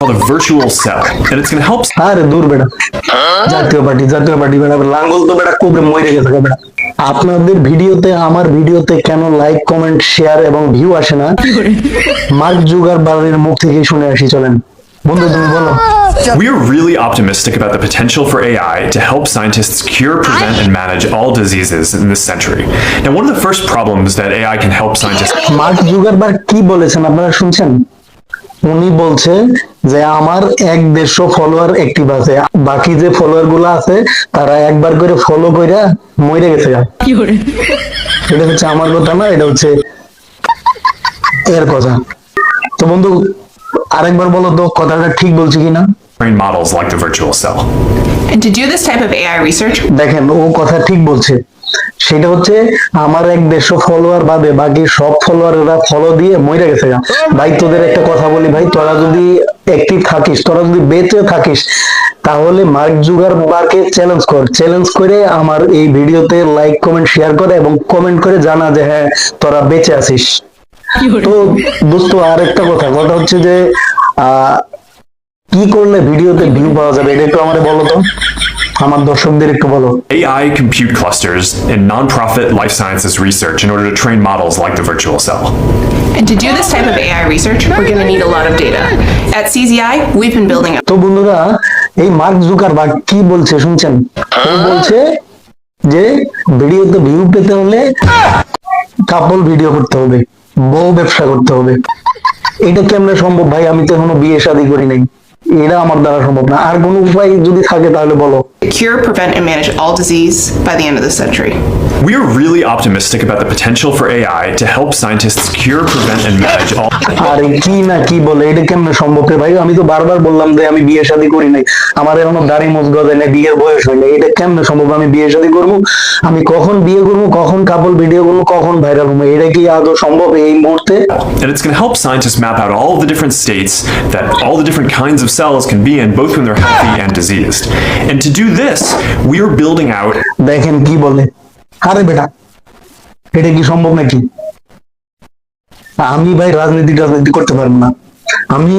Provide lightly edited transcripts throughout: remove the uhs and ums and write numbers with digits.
called a virtual cell, and it's going to help. আরে দূর বেটা, জাতীয় পার্টি বেটা, লাঙ্গল তো বেটা কোবরে মরে গেছে বেটা। আপনাদের ভিডিওতে আমার ভিডিওতে কেন লাইক কমেন্ট শেয়ার এবং ভিউ আসে না? মার্ক জুগারবার্গের মুখ থেকে শুনে আসি, চলেন বন্ধু তুমি বলো। We are really optimistic about the potential for AI to help scientists cure, prevent, and manage all diseases in this century. Now, one of the first problems that AI can help scientists. Mark Zuckerberg কি বলেছেন আপনারা শুনছেন? উনি বলছে যে আমার 150 follower active আছে, বাকি যে ফলোয়ার গুলো আছে তারা একবার করে ফলো কইরা মরে গেছে। এটা হচ্ছে আমার কথা না, এটা হচ্ছে এর কথা। তো বন্ধু আরেকবার বলো তো কথাটা ঠিক বলছি কিনা। Train models like the virtual cell. And to do this type of AI research, দেখেন ও কথা ঠিক বলছে, সেটা হচ্ছে আমার 150 ফলোয়ার বাদে বাকি সব ফলোয়াররা ফলো দিয়ে মরে গেছে। ভাই তোদের একটা কথা বলি ভাই, তোরা যদি অ্যাক্টিভ থাকিস, তোরা যদি বেঁচে থাকিস, তাহলে মার্ক জুগারবার্গকে চ্যালেঞ্জ করে আমার এই ভিডিওতে লাইক কমেন্ট শেয়ার করে এবং কমেন্ট করে জানা যে হ্যাঁ তোরা বেঁচে আছিস। তো দোস্ত আরেকটা কথা হচ্ছে যে কি করলে ভিডিওতে ভিউ পাওয়া যাবে, এটা একটু আমারে বলো তো, আমার দর্শকদের একটু বলো। AI compute clusters in non-profit life sciences research in order to train models like the virtual cell. and to do this type of AI research, we're going to need a lot of data. At CZI, we've been building up. তো বন্ধুরা এই mark Zuckerberg কি বলছে শুনছেন? ও বলছে যে ভিডিওতে view পেতে হলে কাপল ভিডিও করতে হবে, বউ ব্যবসা করতে হবে। এটা কেমনে সম্ভব ভাই? আমি তো এখনো বিয়ে শাদী করি নাই, এটা আমার দ্বারা সম্ভব না। আর কোনো উপায় যদি থাকে তাহলে বলো। Cure, prevent, and manage all disease by the end of the century. We are really optimistic about the potential for AI to help scientists cure, prevent, and manage all. আরে কি না কি বলে, এটা কেমনে সম্ভব রে ভাই? আমি তো বারবার বললাম যে আমি বিয়ে শাদী করি নাই, আমার এখনো দাড়ি মুছ গজায় নাই, বিয়ের বয়স হয় নাই। এটা কেমনে সম্ভব? আমি বিয়ে শাদী করবো, আমি কখন বিয়ে করবো, কখন কাপল ভিডিও করবো, কখন ভাইরাল হবো, এটা কি আদৌ সম্ভব এই মুহূর্তে? And it's going to help scientists map out all the different states that all the different kinds of cells can be in, both when they're healthy and diseased. And to do this, we are building out. দেখেন কি বলে। আরে বেটা এটা কি সম্ভব নাকি? আমি ভাই রাজনীতি করতে পারবো না, আমি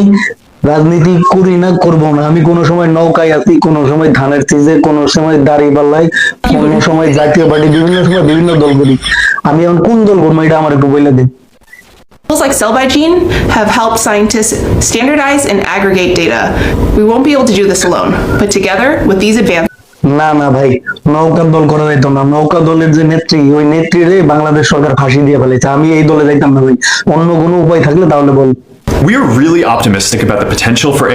রাজনীতি করি না, করবো না। আমি কোনো সময় নৌকায় আছি, কোনো সময় ধানের চিজে, কোনো সময় দাড়ি পাল্লাই, কোনো সময় জাতীয় পার্টি, বিভিন্ন সময় বিভিন্ন দল করি। আমি এখন কোন দল করবো এটা আমার একটু বলে দিন। Tools like Cell by Gene have helped scientists standardize and aggregate data. We won't be able to do this alone, but together with these advances. না না ভাই, নৌকা দল করা যাইতো না। নৌকা দলের যে নেত্রী, ওই নেত্রীরে বাংলাদেশ সরকার ফাঁসি দিয়ে ফেলেছে। আমি এই দলে যাইতাম না ভাই, অন্য কোনো উপায় থাকলে তাহলে বল। We are really optimistic about the potential for